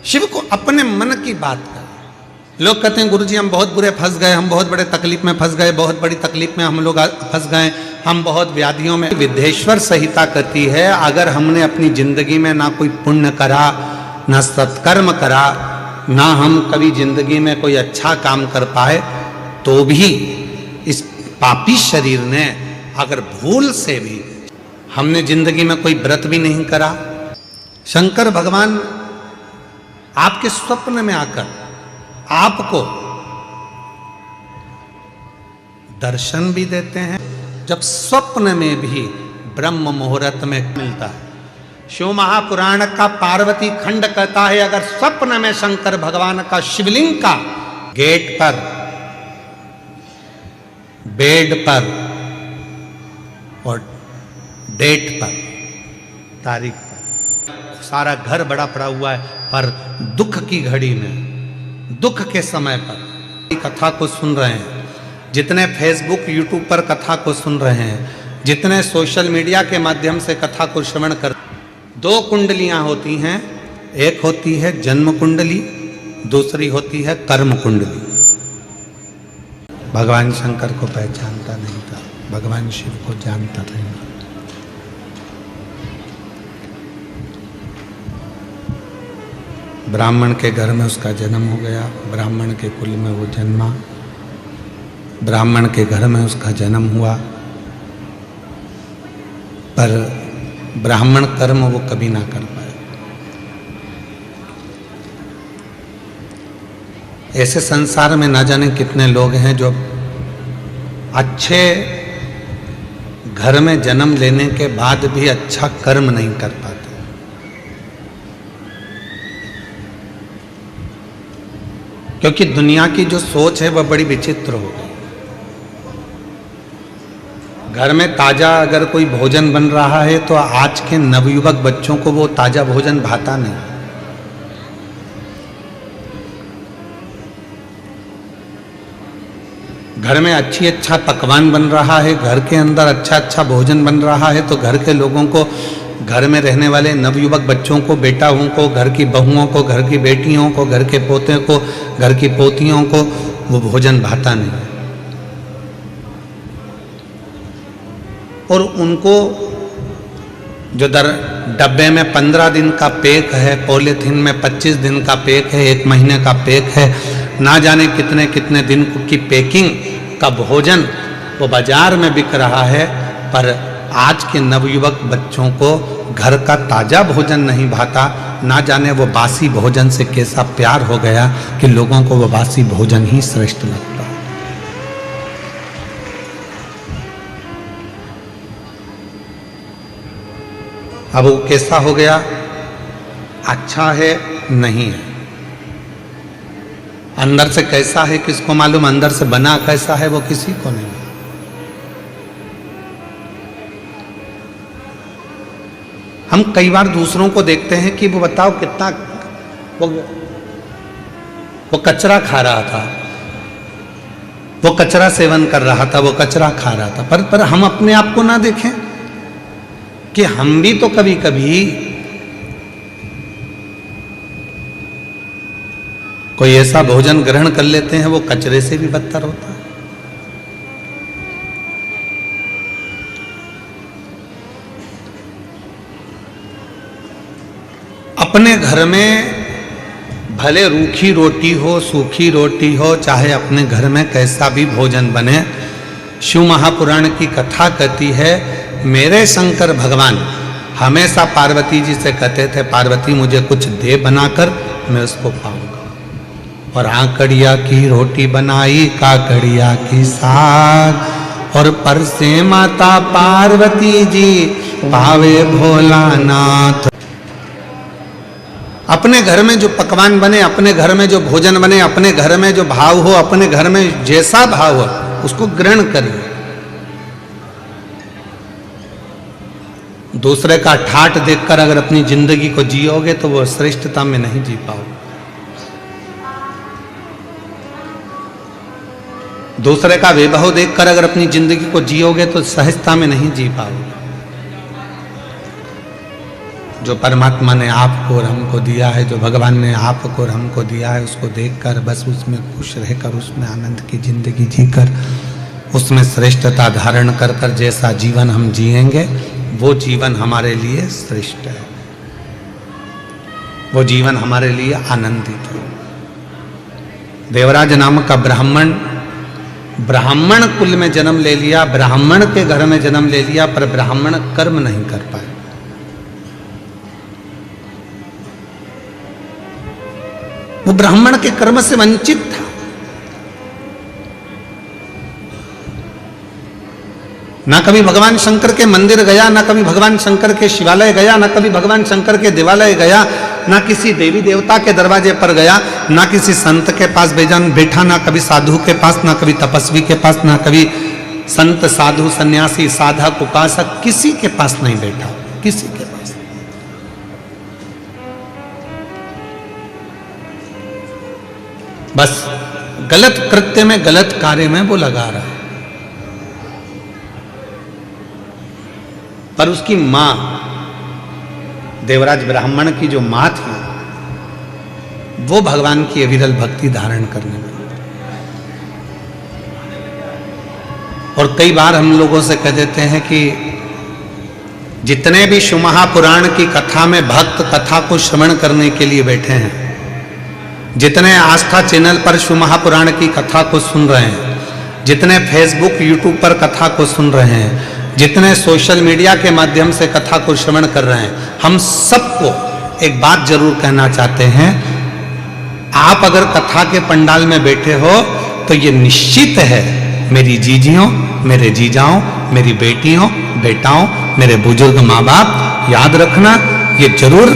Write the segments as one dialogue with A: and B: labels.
A: शिव को अपने मन की बात कर। लोग कहते हैं गुरुजी हम बहुत बुरे फंस गए, हम बहुत बड़े तकलीफ में फंस गए, बहुत बड़ी तकलीफ में हम लोग फंस गए, हम बहुत व्याधियों में। विद्येश्वर संहिता कहती है अगर हमने अपनी जिंदगी में ना कोई पुण्य करा, ना सत्कर्म करा, ना हम कभी जिंदगी में कोई अच्छा काम कर पाए, तो भी इस पापी शरीर ने अगर भूल से भी हमने जिंदगी में कोई व्रत भी नहीं करा, शंकर भगवान आपके स्वप्न में आकर आपको दर्शन भी देते हैं। जब स्वप्न में भी ब्रह्म मुहूर्त में मिलता है। शिव महापुराण का पार्वती खंड कहता है अगर स्वप्न में शंकर भगवान का शिवलिंग का गेट पर, बेड पर और डेट पर, तारीख पर, सारा घर बड़ा पड़ा हुआ है, पर दुख की घड़ी में, दुख के समय पर कथा को सुन रहे हैं, जितने फेसबुक यूट्यूब पर कथा को सुन रहे हैं, जितने सोशल मीडिया के माध्यम से कथा को श्रवण कर, दो कुंडलियां होती हैं, एक होती है जन्म कुंडली, दूसरी होती है कर्म कुंडली। भगवान शंकर को पहचानता नहीं था, भगवान शिव को जानता नहीं। ब्राह्मण के घर में उसका जन्म हो गया, ब्राह्मण के कुल में वो जन्मा, ब्राह्मण के घर में उसका जन्म हुआ, पर ब्राह्मण कर्म वो कभी ना कर पाए। ऐसे संसार में ना जाने कितने लोग हैं जो अच्छे घर में जन्म लेने के बाद भी अच्छा कर्म नहीं कर पाते। क्योंकि दुनिया की जो सोच है वह बड़ी विचित्र हो गई। घर में ताजा अगर कोई भोजन बन रहा है तो आज के नवयुवक बच्चों को वो ताजा भोजन भाता नहीं। घर में अच्छा पकवान बन रहा है, घर के अंदर अच्छा भोजन बन रहा है, तो घर के लोगों को, घर में रहने वाले नवयुवक बच्चों को, बेटाओं को, घर की बहुओं को, घर की बेटियों को, घर के पोते को, घर की पोतियों को वो भोजन भाता नहीं। और उनको जो डब्बे में 15 दिन का पैक है, पॉलीथीन में 25 दिन का पैक है, 1 महीने का पैक है, ना जाने कितने कितने दिन की पैकिंग का भोजन वो बाजार में बिक रहा है, पर आज के नवयुवक बच्चों को घर का ताजा भोजन नहीं भाता। ना जाने वो बासी भोजन से कैसा प्यार हो गया कि लोगों को वो बासी भोजन ही श्रेष्ठ लगता। अब वो कैसा हो गया, अच्छा है नहीं है, अंदर से कैसा है किसको मालूम, अंदर से बना कैसा है वो किसी को नहीं। हम कई बार दूसरों को देखते हैं कि वो बताओ कितना वो कचरा खा रहा था, वो कचरा सेवन कर रहा था, वो कचरा खा रहा था, पर हम अपने आप को ना देखें कि हम भी तो कभी कभी कोई ऐसा भोजन ग्रहण कर लेते हैं वो कचरे से भी बदतर होता है। अपने घर में भले रूखी रोटी हो, सूखी रोटी हो, चाहे अपने घर में कैसा भी भोजन बने, शिव महापुराण की कथा कहती है मेरे शंकर भगवान हमेशा पार्वती जी से कहते थे पार्वती मुझे कुछ दे बनाकर मैं उसको पाऊंगा। और आकड़िया की रोटी बनाई, काकड़िया की साग, और परसे माता पार्वती जी पावे भोलानाथ। अपने घर में जो पकवान बने, अपने घर में जो भोजन बने, अपने घर में जो भाव हो, अपने घर में जैसा भाव हो उसको ग्रहण करिए। दूसरे का ठाठ देखकर अगर अपनी जिंदगी को जियोगे तो वो श्रेष्ठता में नहीं जी पाओगे। दूसरे का वैभव देखकर अगर अपनी जिंदगी को जियोगे तो सहजता में नहीं जी पाओगे। जो परमात्मा ने आपको और हमको दिया है, जो भगवान ने आपको और हमको दिया है, उसको देखकर बस उसमें खुश रहकर, उसमें आनंद की जिंदगी जीकर, उसमें श्रेष्ठता धारण कर कर जैसा जीवन हम जिएंगे वो जीवन हमारे लिए श्रेष्ठ है, वो जीवन हमारे लिए आनंदित है। देवराज नाम का ब्राह्मण कुल में जन्म ले लिया, ब्राह्मण के घर में जन्म ले लिया, पर ब्राह्मण कर्म नहीं कर पाए। वो ब्राह्मण के कर्म से वंचित था। ना कभी भगवान शंकर के मंदिर गया, ना कभी भगवान शंकर के शिवालय गया, ना कभी भगवान शंकर के देवालय गया, ना किसी देवी देवता के दरवाजे पर गया, ना किसी संत के पास बैठा, ना कभी साधु के पास, ना कभी तपस्वी के पास, ना कभी संत साधु सन्यासी साधक उपासक, किसी के पास नहीं बैठा, किसी के पास। बस गलत कृत्य में, गलत कार्य में वो लगा रहा है। पर उसकी मां, देवराज ब्राह्मण की जो मां थी, वो भगवान की अविरल भक्ति धारण करने में। और कई बार हम लोगों से कह देते हैं कि जितने भी शिव महापुराण की कथा में भक्त कथा को श्रवण करने के लिए बैठे हैं, जितने आस्था चैनल पर शिव महापुराण की कथा को सुन रहे हैं, जितने फेसबुक यूट्यूब पर कथा को सुन रहे हैं, जितने सोशल मीडिया के माध्यम से कथा को श्रवण कर रहे हैं, हम सबको एक बात जरूर कहना चाहते हैं, आप अगर कथा के पंडाल में बैठे हो तो ये निश्चित है, मेरी जीजियों, मेरे जीजाओं, मेरी बेटियों, बेटाओं, मेरे बुजुर्ग माँ बाप, याद रखना ये जरूर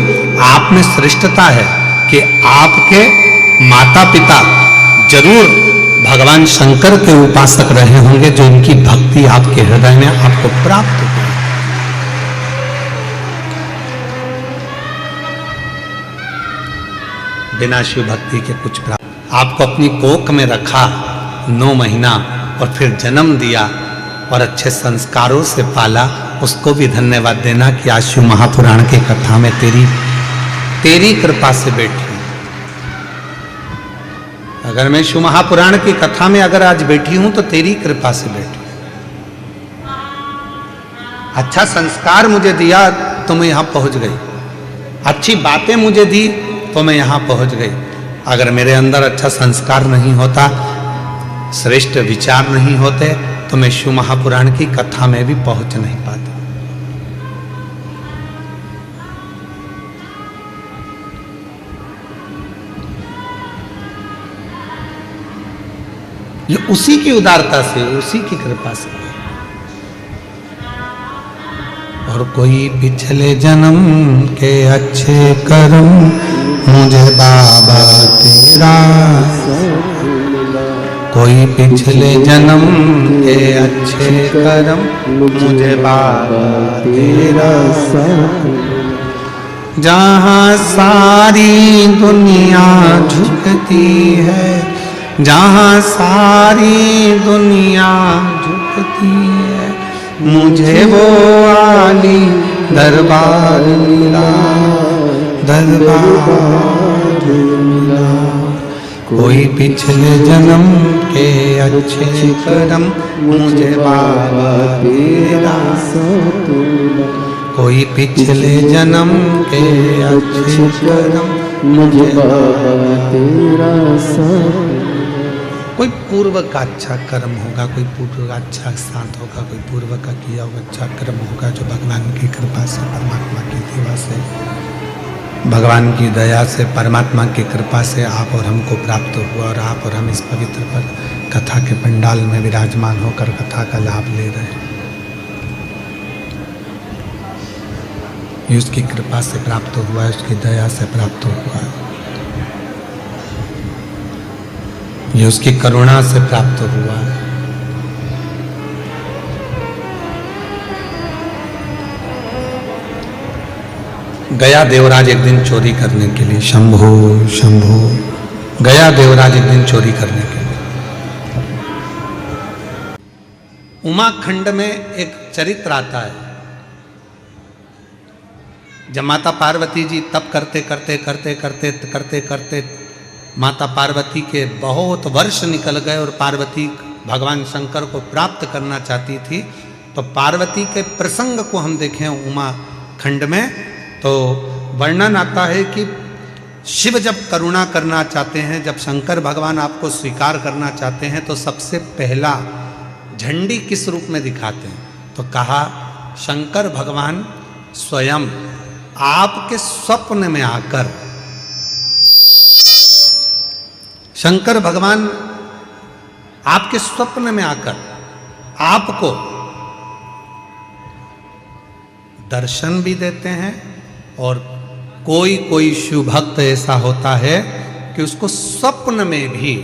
A: आप में श्रेष्ठता है कि आपके माता पिता जरूर भगवान शंकर के उपासक रहे होंगे, जो इनकी भक्ति आपके हृदय में आपको प्राप्त हो। बिना शिव भक्ति के कुछ प्राप्त। आपको अपनी कोख में रखा 9 महीना और फिर जन्म दिया और अच्छे संस्कारों से पाला, उसको भी धन्यवाद देना कि आज शिव महापुराण की कथा में तेरी कृपा से बैठी। अगर मैं शिव महापुराण की कथा में अगर आज बैठी हूं तो तेरी कृपा से बैठी। अच्छा संस्कार मुझे दिया तो मैं यहां पहुंच गई, अच्छी बातें मुझे दी तो मैं यहां पहुंच गई। अगर मेरे अंदर अच्छा संस्कार नहीं होता, श्रेष्ठ विचार नहीं होते, तो मैं शिव महापुराण की कथा में भी पहुंच नहीं पाता। ये उसी की उदारता से, उसी की कृपा से। और कोई पिछले जन्म के अच्छे कर्म मुझे बाबा तेरा, कोई पिछले जन्म के अच्छे कर्म मुझे बाबा तेरा, जहाँ सारी दुनिया झुकती है, जहाँ सारी दुनिया झुकती है, मुझे वो आली दरबार मिला, दरबार मिला। कोई पिछले जन्म के अच्छे कर्म मुझे बाबा तेरा, कोई पिछले जन्म के अच्छे कर्म मुझे बाबा तेरा। कोई पूर्व का अच्छा कर्म होगा, कोई पूर्व का अच्छा साथ होगा, कोई पूर्व का किया हुआ अच्छा कर्म होगा, जो भगवान की कृपा से, परमात्मा की सेवा से, भगवान की दया से, परमात्मा की कृपा से आप और हमको प्राप्त हुआ। और आप और हम इस पवित्र पर कथा के पंडाल में विराजमान होकर कथा का लाभ ले रहे हैं। ये उसकी कृपा से प्राप्त हुआ है, उसकी दया से प्राप्त हुआ है, ये उसकी करुणा से प्राप्त हुआ है। गया देवराज एक दिन चोरी करने के लिए, शंभो शंभो, गया देवराज एक दिन चोरी करने के लिए। उमाखंड में एक चरित्र आता है, जब माता पार्वती जी तप करते करते करते करते करते करते माता पार्वती के बहुत वर्ष निकल गए और पार्वती भगवान शंकर को प्राप्त करना चाहती थी, तो पार्वती के प्रसंग को हम देखें उमा खंड में, तो वर्णन आता है कि शिव जब करुणा करना चाहते हैं, जब शंकर भगवान आपको स्वीकार करना चाहते हैं, तो सबसे पहला झंडी किस रूप में दिखाते हैं? तो कहा शंकर भगवान स्वयं आपके स्वप्न में आकर, शंकर भगवान आपके स्वप्न में आकर आपको दर्शन भी देते हैं, और कोई कोई शिव भक्त ऐसा होता है कि उसको स्वप्न में भी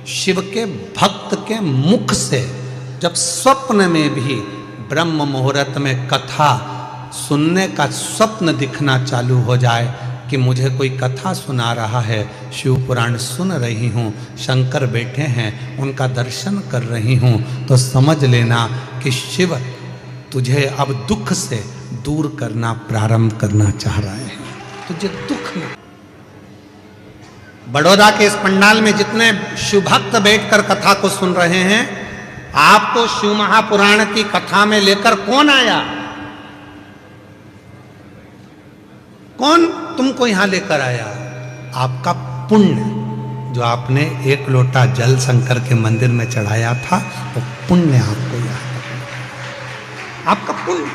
A: शिव के भक्त के मुख से, जब स्वप्न में भी ब्रह्म मुहूर्त में कथा सुनने का स्वप्न दिखना चालू हो जाए कि मुझे कोई कथा सुना रहा है, शिव पुराण सुन रही हूँ, शंकर बैठे हैं, उनका दर्शन कर रही हूँ, तो समझ लेना कि शिव तुझे अब दुख से दूर करना प्रारंभ करना चाह रहे हैं। तुझे दुख में, बड़ौदा के इस पंडाल में जितने शिव भक्त बैठकर कथा को सुन रहे हैं, आपको शिव महापुराण की कथा में लेकर कौन आया? कौन तुमको यहां लेकर आया? आपका पुण्य, जो आपने एक लोटा जल शंकर के मंदिर में चढ़ाया था, वो पुण्य आपको याद, आपका पुण्य।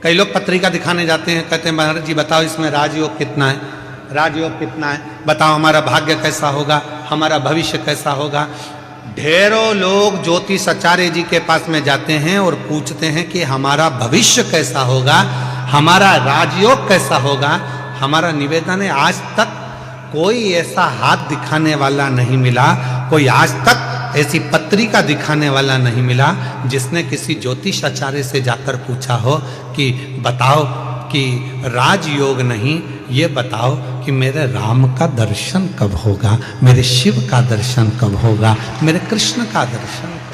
A: कई लोग पत्रिका दिखाने जाते हैं, कहते हैं महाराज जी बताओ इसमें राजयोग कितना है, राजयोग कितना है, बताओ हमारा भाग्य कैसा होगा, हमारा भविष्य कैसा होगा। ढेरों लोग ज्योतिषाचार्य जी के पास में जाते हैं और पूछते हैं कि हमारा भविष्य कैसा होगा, हमारा राजयोग कैसा होगा। हमारा निवेदन है, आज तक कोई ऐसा हाथ दिखाने वाला नहीं मिला, कोई आज तक ऐसी पत्रिका दिखाने वाला नहीं मिला जिसने किसी ज्योतिषाचार्य से जाकर पूछा हो कि बताओ कि राजयोग नहीं, ये बताओ कि मेरे राम का दर्शन कब होगा, मेरे शिव का दर्शन कब होगा, मेरे कृष्ण का दर्शन कब?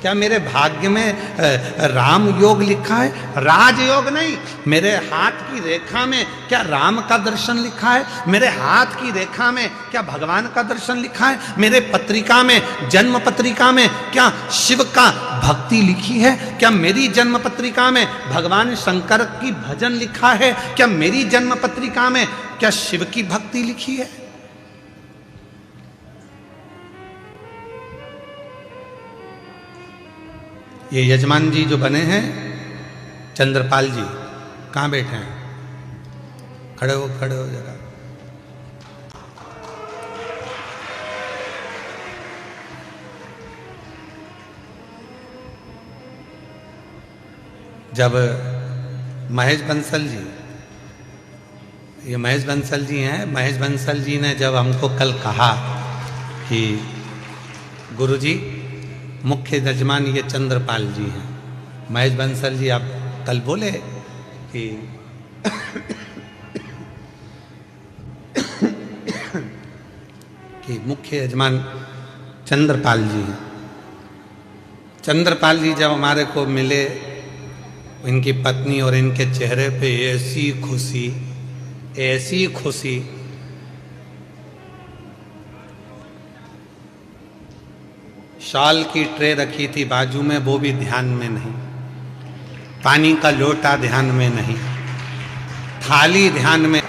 A: क्या मेरे भाग्य में राम योग लिखा है? राजयोग नहीं। मेरे हाथ की रेखा में क्या राम का दर्शन लिखा है? मेरे हाथ की रेखा में क्या भगवान का दर्शन लिखा है? मेरे पत्रिका में, जन्म पत्रिका में क्या शिव का भक्ति लिखी है? क्या मेरी जन्म पत्रिका में भगवान शंकर की भजन लिखा है? क्या मेरी जन्म पत्रिका में क्या शिव की भक्ति लिखी है? ये यजमान जी जो बने हैं चंद्रपाल जी, कहाँ बैठे हैं? खड़े हो जरा। जब महेश बंसल जी, ये महेश बंसल जी हैं, महेश बंसल जी ने जब हमको कल कहा कि गुरुजी मुख्य यजमान ये चंद्रपाल जी हैं, महेश बंसल जी आप कल बोले कि कि मुख्य यजमान चंद्रपाल जी हैं। चंद्रपाल जी जब हमारे को मिले, इनकी पत्नी और इनके चेहरे पे ऐसी खुशी, ऐसी खुशी, शॉल की ट्रे रखी थी बाजू में, वो भी ध्यान में नहीं, पानी का लोटा ध्यान में नहीं, थाली ध्यान में।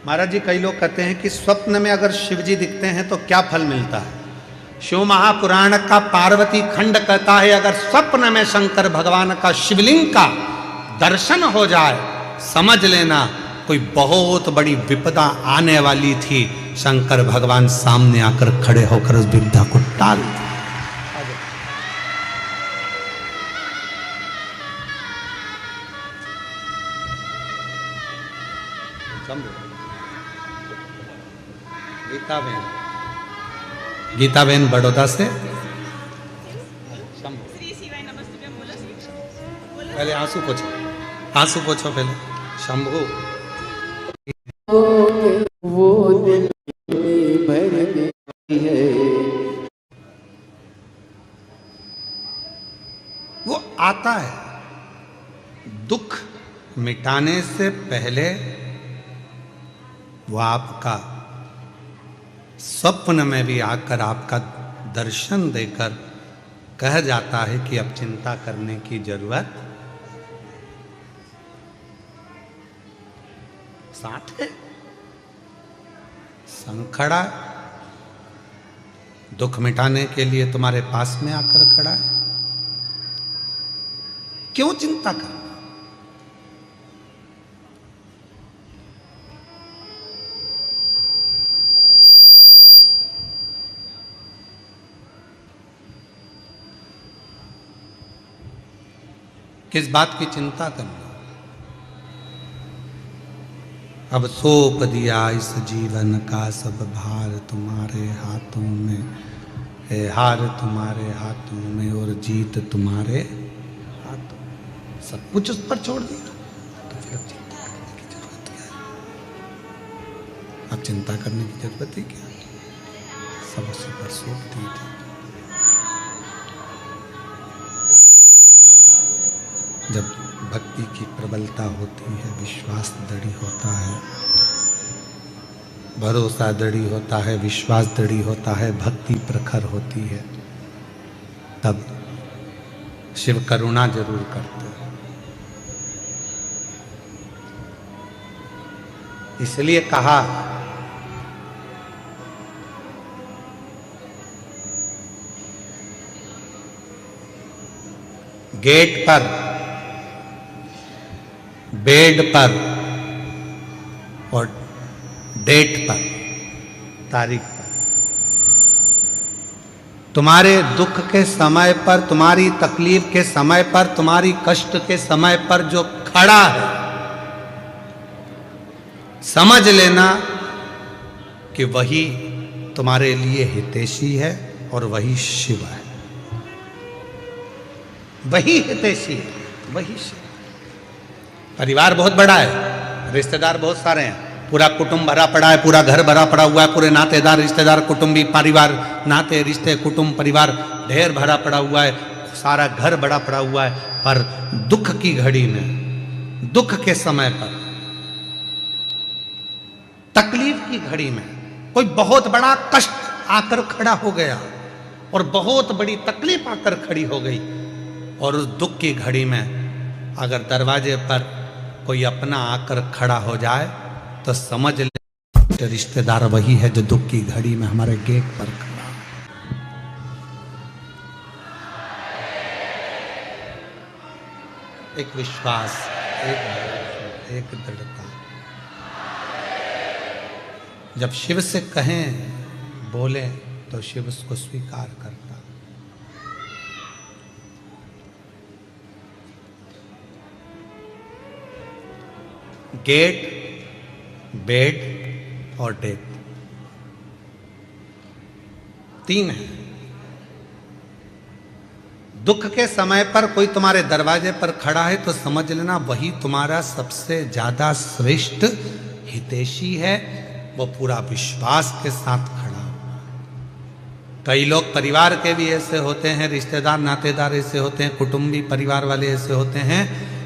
A: महाराज जी कई लोग कहते हैं कि स्वप्न में अगर शिव जी दिखते हैं तो क्या फल मिलता है? शिव महापुराण का पार्वती खंड कहता है अगर स्वप्न में शंकर भगवान का शिवलिंग का दर्शन हो जाए, समझ लेना कोई बहुत बड़ी विपदा आने वाली थी। शंकर भगवान सामने आकर खड़े होकर उस विपदा को टाल दिया। गीताबेन बड़ौदा से पहले आंसू पोछो, आंसू पोछो पहले। शंभू
B: वो दिल में भर दे।
A: आता है। दुख मिटाने से पहले वो आपका स्वप्न में भी आकर आपका दर्शन देकर कह जाता है कि अब चिंता करने की जरूरत साथ है। संग खड़ा है, दुख मिटाने के लिए तुम्हारे पास में आकर खड़ा है। क्यों चिंता करना? किस बात की चिंता करना? अब सौंप दिया इस जीवन का सब भार तुम्हारे हाथों में है, हार तुम्हारे हाथों में और जीत तुम्हारे हाथों में। सब कुछ उस पर छोड़ दिया तो फिर अब चिंता करने की जरूरत क्या है? अब चिंता करने की जरूरत ही क्या है? सब उसी पर सौंप दी थी। जब भक्ति की प्रबलता होती है, विश्वास दृढ़ होता है, भरोसा दृढ़ होता है, विश्वास दृढ़ होता है, भक्ति प्रखर होती है, तब शिव करुणा जरूर करते हैं। इसलिए कहा गेट पर, बेड पर और डेट पर, तारीख पर, तुम्हारे दुख के समय पर, तुम्हारी तकलीफ के समय पर, तुम्हारी कष्ट के समय पर जो खड़ा है, समझ लेना कि वही तुम्हारे लिए हितैषी है और वही शिव है। वही हितैषी है, वही शिव। परिवार बहुत बड़ा है, रिश्तेदार बहुत सारे हैं, पूरा कुटुंब भरा पड़ा है, पूरा घर भरा पड़ा हुआ है, पूरे नातेदार रिश्तेदार कुटुंबी परिवार, नाते रिश्ते कुटुंब परिवार ढेर भरा पड़ा हुआ है, सारा घर बड़ा पड़ा हुआ है। पर दुख की घड़ी में, दुख के समय पर, तकलीफ की घड़ी में कोई बहुत बड़ा कष्ट आकर खड़ा हो गया और बहुत बड़ी तकलीफ आकर खड़ी हो गई, और उस दुख की घड़ी में अगर दरवाजे पर कोई अपना आकर खड़ा हो जाए तो समझ ले रिश्तेदार वही है जो दुख की घड़ी में हमारे गेट पर खड़ा। एक विश्वास, एक दृढ़ता। जब शिव से कहें, बोले तो शिव उसको स्वीकार करता। गेट, बेड और डेथ, तीन है। दुख के समय पर कोई तुम्हारे दरवाजे पर खड़ा है तो समझ लेना वही तुम्हारा सबसे ज्यादा श्रेष्ठ हितैषी है, वो पूरा विश्वास के साथ खड़ा हुआ। कई लोग परिवार के भी ऐसे होते हैं, रिश्तेदार नातेदार ऐसे होते हैं, कुटुंबी परिवार वाले ऐसे होते हैं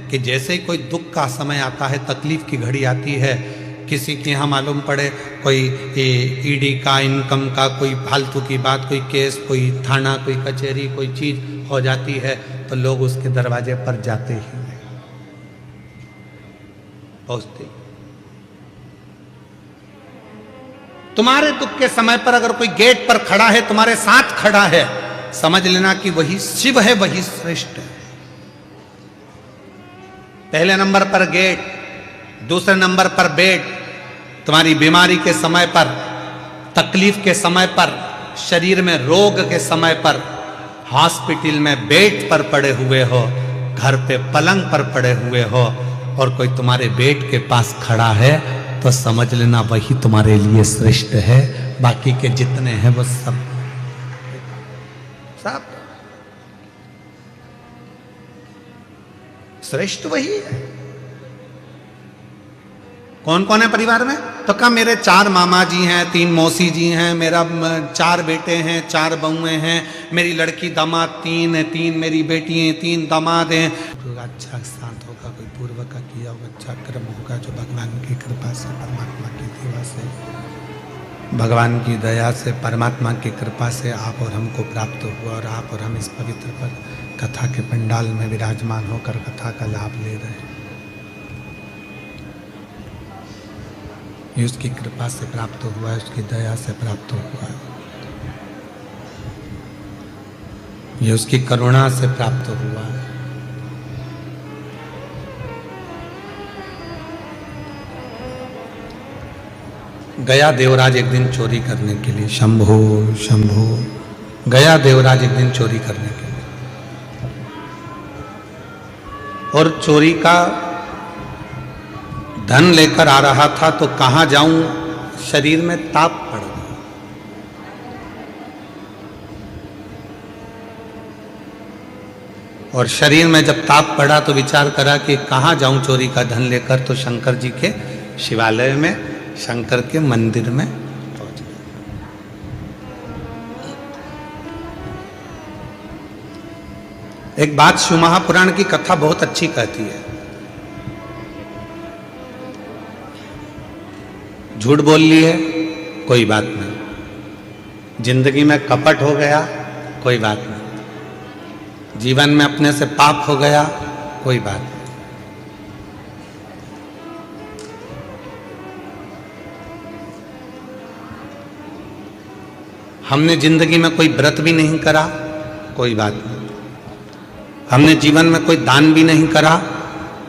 A: कि जैसे ही कोई दुख का समय आता है, तकलीफ की घड़ी आती है, किसी के यहाँ मालूम पड़े कोई ईडी का, इनकम का कोई फालतू की बात, कोई केस, कोई थाना, कोई कचहरी, कोई चीज हो जाती है तो लोग उसके दरवाजे पर जाते ही नहीं, पहुंचते। तुम्हारे दुख के समय पर अगर कोई गेट पर खड़ा है, तुम्हारे साथ खड़ा है, समझ लेना कि वही शिव है, वही श्रेष्ठ है। पहले नंबर पर गेट, दूसरे नंबर पर बेड। तुम्हारी बीमारी के समय पर, तकलीफ के समय पर, शरीर में रोग के समय पर, हॉस्पिटल में बेड पर पड़े हुए हो, घर पे पलंग पर पड़े हुए हो और कोई तुम्हारे बेड के पास खड़ा है तो समझ लेना वही तुम्हारे लिए श्रेष्ठ है। बाकी के जितने हैं वो सब श्रेष्ठ वही है। कौन कौन है परिवार में? तो कहा मेरे 4 मामा जी हैं, 3 मौसी जी हैं, मेरा 4 बेटे हैं, 4 बहुएं हैं, मेरी लड़की दामाद 3 है, 3 मेरी बेटी हैं, 3 दामाद हैं। अच्छा शांत होगा, कोई पूर्व का किया हुआ अच्छा कर्म होगा जो भगवान की कृपा से, परमात्मा की दया से, भगवान की दया से, परमात्मा की कृपा से आप और हमको प्राप्त हुआ और आप और हम इस पवित्र पर कथा के पंडाल में विराजमान होकर कथा का लाभ ले रहे हैं। ये उसकी कृपा से प्राप्त हुआ है, उसकी दया से प्राप्त हुआ है, ये उसकी करुणा से प्राप्त हुआ है। गया देवराज एक दिन चोरी करने के लिए, शंभो शंभो, गया देवराज एक दिन चोरी करने के लिए, और चोरी का धन लेकर आ रहा था। तो कहाँ जाऊं, शरीर में ताप पड़ गया। और शरीर में जब ताप पड़ा तो विचार करा कि कहाँ जाऊं चोरी का धन लेकर। तो शंकर जी के शिवालय में, शंकर के मंदिर में पहुंच गया। एक बात शिव महापुराण की कथा बहुत अच्छी कहती है। झूठ बोल ली है, कोई बात नहीं। जिंदगी में कपट हो गया, कोई बात नहीं। जीवन में अपने से पाप हो गया, कोई बात नहीं। हमने जिंदगी में कोई व्रत भी नहीं करा, कोई बात नहीं। हमने जीवन में कोई दान भी नहीं करा,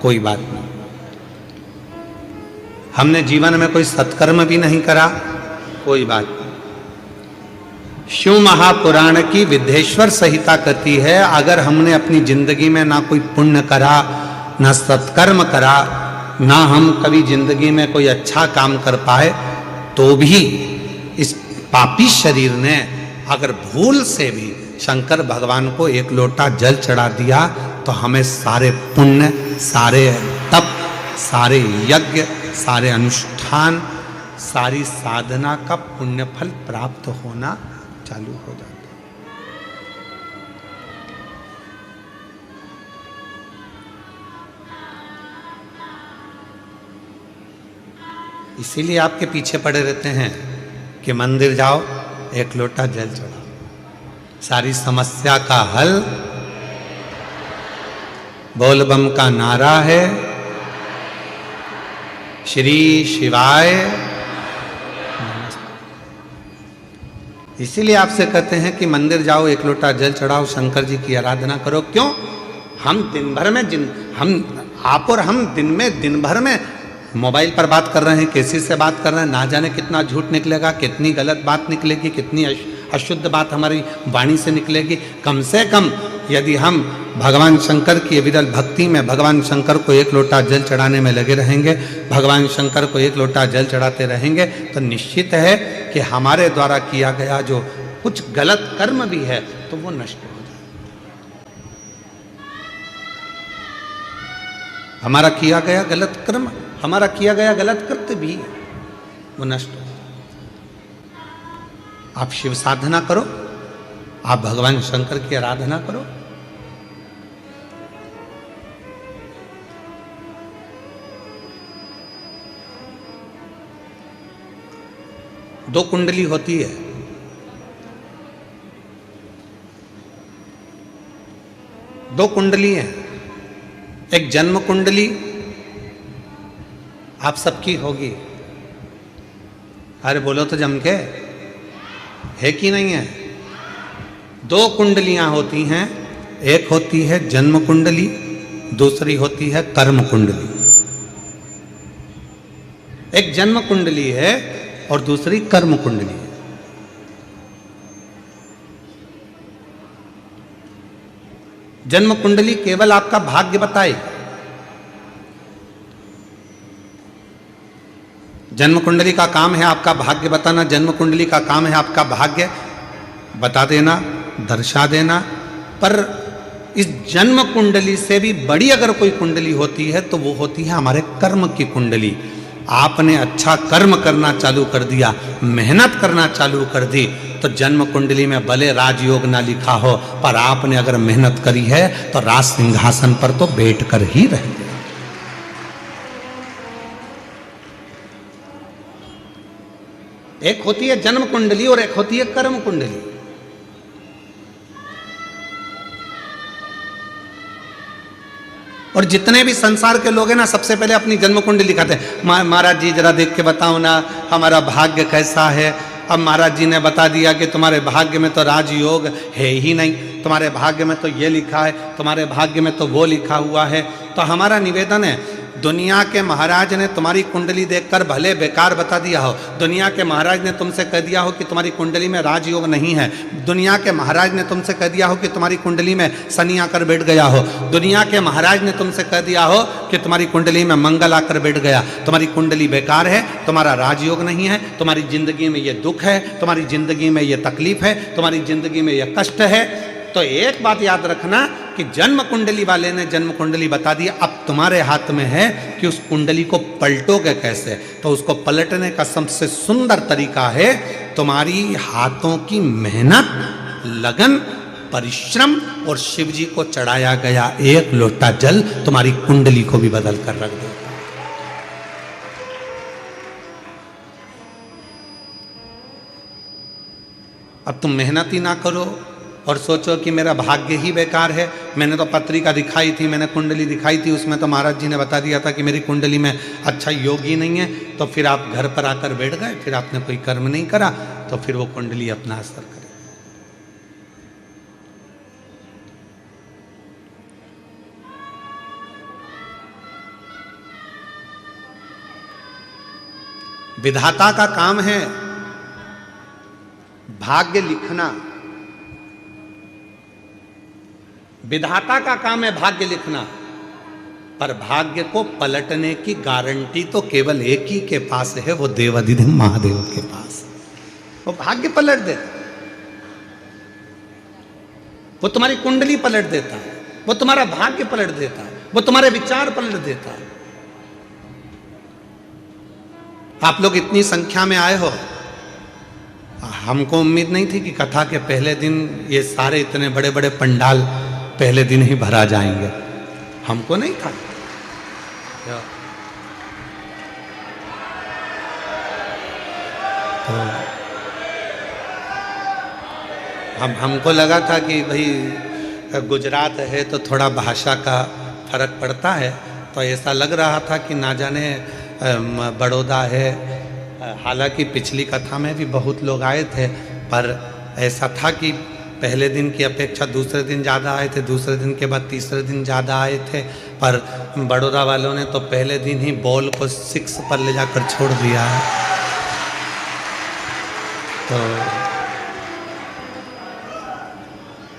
A: कोई बात नहीं। हमने जीवन में कोई सत्कर्म भी नहीं करा, कोई बात नहीं। शिव महापुराण की विद्धेश्वर संहिता कहती है, अगर हमने अपनी जिंदगी में ना कोई पुण्य करा, ना सत्कर्म करा, ना हम कभी जिंदगी में कोई अच्छा काम कर पाए, तो भी इस पापी शरीर ने अगर भूल से भी शंकर भगवान को 1 लोटा जल चढ़ा दिया, तो हमें सारे पुण्य, सारे तप, सारे यज्ञ, सारे अनुष्ठान, सारी साधना का पुण्य फल प्राप्त होना चालू हो जाता है। इसीलिए आपके पीछे पड़े रहते हैं कि मंदिर जाओ, 1 लोटा जल चढ़ाओ, सारी समस्या का हल बोल बम का नारा है, श्री शिवाय। इसीलिए आपसे कहते हैं कि मंदिर जाओ, 1 लोटा जल चढ़ाओ, शंकर जी की आराधना करो। क्यों? हम दिन भर में आप और हम दिन भर में मोबाइल पर बात कर रहे हैं, किसी से बात कर रहे हैं, ना जाने कितना झूठ निकलेगा, कितनी गलत बात निकलेगी, कितनी अशुद्ध बात हमारी वाणी से निकलेगी। कम से कम यदि हम भगवान शंकर की विरल भक्ति में भगवान शंकर को 1 लोटा जल चढ़ाने में लगे रहेंगे, भगवान शंकर को 1 लोटा जल चढ़ाते रहेंगे, तो निश्चित है कि हमारे द्वारा किया गया जो कुछ गलत कर्म भी है तो वो नष्ट हो जाए। हमारा किया गया गलत कर्म, हमारा किया गया गलत कृत्य भी वो नष्ट हो। आप शिव साधना करो, आप भगवान शंकर की आराधना करो। दो कुंडली होती है, दो कुंडली हैं। एक जन्म कुंडली आप सबकी होगी। अरे बोलो तो जम के, है कि नहीं है? 2 कुंडलियां होती हैं, एक होती है जन्म कुंडली, दूसरी होती है कर्म कुंडली। एक जन्म कुंडली है और दूसरी कर्म कुंडली है। जन्म कुंडली केवल आपका भाग्य बताएगी। जन्म कुंडली का काम है आपका भाग्य बताना, जन्म कुंडली का काम है आपका भाग्य बता देना, दर्शा देना। पर इस जन्म कुंडली से भी बड़ी अगर कोई कुंडली होती है तो वो होती है हमारे कर्म की कुंडली। आपने अच्छा कर्म करना चालू कर दिया, मेहनत करना चालू कर दी, तो जन्म कुंडली में भले राजयोग ना लिखा हो, पर आपने अगर मेहनत करी है तो राज सिंहासन पर तो बैठकर ही रहेंगे। एक होती है जन्म कुंडली और एक होती है कर्म कुंडली। और जितने भी संसार के लोग हैं ना, सबसे पहले अपनी जन्म कुंडली लिखाते हैं। महाराज जी जरा देख के बताओ ना हमारा भाग्य कैसा है। अब महाराज जी ने बता दिया कि तुम्हारे भाग्य में तो राजयोग है ही नहीं, तुम्हारे भाग्य में तो ये लिखा है, तुम्हारे भाग्य में तो वो लिखा हुआ है। तो हमारा निवेदन है, दुनिया के महाराज ने तुम्हारी कुंडली देखकर भले बेकार बता दिया हो, दुनिया के महाराज ने तुमसे कह दिया हो कि तुम्हारी कुंडली में राजयोग नहीं है, दुनिया के महाराज ने तुमसे कह दिया हो कि तुम्हारी कुंडली में शनि आकर बैठ गया हो, दुनिया के महाराज ने तुमसे कह दिया हो कि तुम्हारी कुंडली में मंगल आकर बैठ गया, तुम्हारी कुंडली बेकार है, तुम्हारा राजयोग नहीं है, तुम्हारी जिंदगी में ये दुख है, तुम्हारी जिंदगी में ये तकलीफ है, तुम्हारी जिंदगी में ये कष्ट है। तो एक बात याद रखना कि जन्म कुंडली वाले ने जन्म कुंडली बता दी, अब तुम्हारे हाथ में है कि उस कुंडली को पलटोगे कैसे। तो उसको पलटने का सबसे सुंदर तरीका है तुम्हारी हाथों की मेहनत, लगन, परिश्रम और शिव जी को चढ़ाया गया एक लोटा जल तुम्हारी कुंडली को भी बदल कर रख देगा। अब तुम मेहनत ही ना करो और सोचो कि मेरा भाग्य ही बेकार है। मैंने तो पत्रिका दिखाई थी, मैंने कुंडली दिखाई थी, उसमें तो महाराज जी ने बता दिया था कि मेरी कुंडली में अच्छा योग ही नहीं है। तो फिर आप घर पर आकर बैठ गए, फिर आपने कोई कर्म नहीं करा, तो फिर वो कुंडली अपना असर करे। विधाता का काम है भाग्य लिखना, विधाता का काम है भाग्य लिखना, पर भाग्य को पलटने की गारंटी तो केवल एक ही के पास है, वो देवाधिदेव महादेव के पास। वो भाग्य पलट देता, वो तुम्हारी कुंडली पलट देता है, वो तुम्हारा भाग्य पलट देता है, वो तुम्हारे विचार पलट देता है। आप लोग इतनी संख्या में आए हो, हमको उम्मीद नहीं थी कि कथा के पहले दिन ये सारे इतने बड़े बड़े पंडाल पहले दिन ही भरा जाएंगे, हमको नहीं था। तो हमको लगा था कि भाई गुजरात है तो थोड़ा भाषा का फर्क पड़ता है, तो ऐसा लग रहा था कि ना जाने बड़ौदा है। हालांकि पिछली कथा में भी बहुत लोग आए थे, पर ऐसा था कि पहले दिन की अपेक्षा दूसरे दिन ज़्यादा आए थे, दूसरे दिन के बाद तीसरे दिन ज़्यादा आए थे। पर बड़ौदा वालों ने तो पहले दिन ही बॉल को 6 पर ले जाकर छोड़ दिया है। तो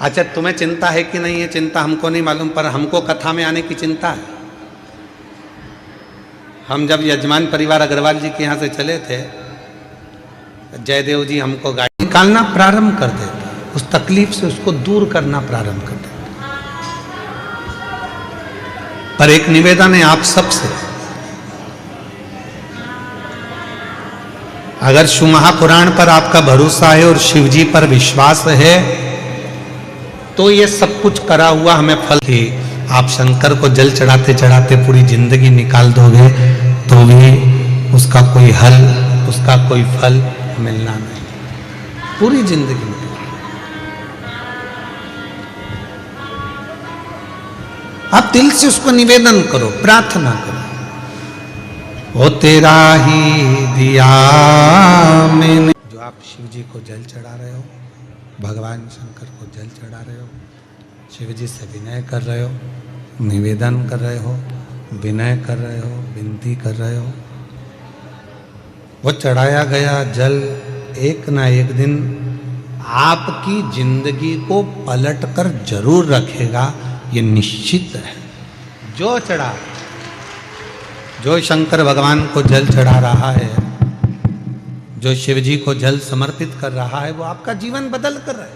A: अच्छा, तुम्हें चिंता है कि नहीं है? चिंता हमको नहीं मालूम, पर हमको कथा में आने की चिंता है। हम जब यजमान परिवार अग्रवाल जी के यहाँ से चले थे, जयदेव जी हमको गाड़ी निकालना प्रारंभ कर देते, उस तकलीफ से उसको दूर करना प्रारंभ कर देते। पर एक निवेदन है आप सबसे, अगर शिव महापुराण पर आपका भरोसा है और शिव जी पर विश्वास है, तो ये सब कुछ करा हुआ हमें फल है। आप शंकर को जल चढ़ाते चढ़ाते पूरी जिंदगी निकाल दोगे तो भी उसका कोई हल, उसका कोई फल मिलना नहीं, पूरी जिंदगी में। आप दिल से उसको निवेदन करो, प्रार्थना करो, ओ तेरा ही दिया मैंने। जो आप शिव जी को जल चढ़ा रहे हो, भगवान शंकर को जल चढ़ा रहे हो, शिव जी से विनय कर रहे हो, निवेदन कर रहे हो, विनय कर रहे हो, विनती कर रहे हो, वो चढ़ाया गया जल एक ना एक दिन आपकी जिंदगी को पलट कर जरूर रखेगा, ये निश्चित है। जो चढ़ा, जो शंकर भगवान को जल चढ़ा रहा है, जो शिव जी को जल समर्पित कर रहा है, वो आपका जीवन बदल कर रहा है,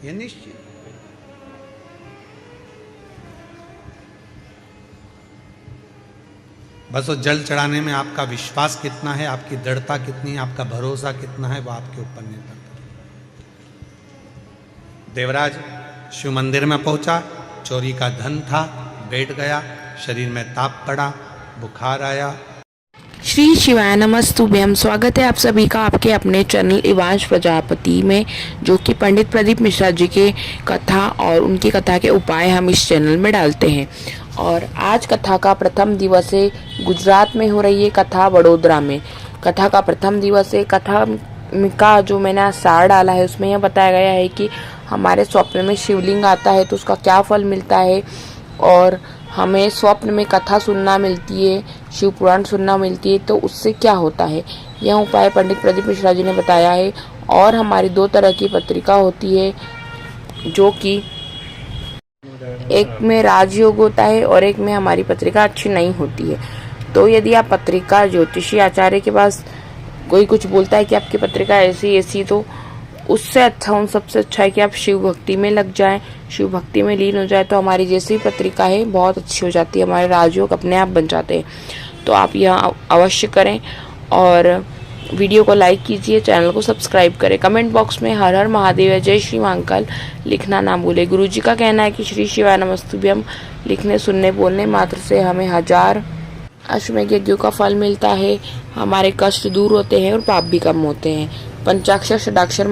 A: ये निश्चित। बस वो जल चढ़ाने में आपका विश्वास कितना है, आपकी दृढ़ता कितनी है, आपका भरोसा कितना है, वो आपके ऊपर निर्भर करता है। देवराज शिव मंदिर में पहुंचा, चोरी का धन था, बैठ गया, शरीर में ताप पड़ा, बुखार आया।
B: श्री शिवाय नमस्तुभ्यम। स्वागत है आप सभी का आपके अपने चैनल इवांश प्रजापति में, जो कि पंडित प्रदीप मिश्रा जी के कथा और उनकी कथा के उपाय हम इस चैनल में डालते हैं। और आज कथा का प्रथम दिवस है। गुजरात में हो रही है कथा, वडोदरा में। कथा का प्रथम दिवस है। कथा का जो मैंने सार डाला है उसमें यह बताया गया है कि हमारे स्वप्न में शिवलिंग आता है तो उसका क्या फल मिलता है, और हमें स्वप्न में कथा सुनना मिलती है, शिव पुराण सुनना मिलती है तो उससे क्या होता है। यह उपाय पंडित प्रदीप मिश्रा जी ने बताया है। और हमारी 2 तरह की पत्रिका होती है, जो कि एक में राजयोग होता है और एक में हमारी पत्रिका अच्छी नहीं होती है। तो यदि आप पत्रिका ज्योतिषी आचार्य के पास कोई कुछ बोलता है कि आपकी पत्रिका ऐसी ऐसी, तो उससे अच्छा, उन सबसे अच्छा है कि आप शिव भक्ति में लग जाएं, शिव भक्ति में लीन हो जाए, तो हमारी जैसी पत्रिका है बहुत अच्छी हो जाती है, हमारे राजयोग अपने आप बन जाते हैं। तो आप यह अवश्य करें और वीडियो को लाइक कीजिए, चैनल को सब्सक्राइब करें। कमेंट बॉक्स में हर हर महादेव या जय श्री महाकाल लिखना ना भूलें। गुरु जी का कहना है कि श्री शिवाय नमस्तुभ्यम लिखने, सुनने, बोलने मात्र से हमें 1000 अश्वमेध यज्ञों का फल मिलता है, हमारे कष्ट दूर होते हैं और पाप भी कम होते हैं। पंचाक्षर षडाक्षर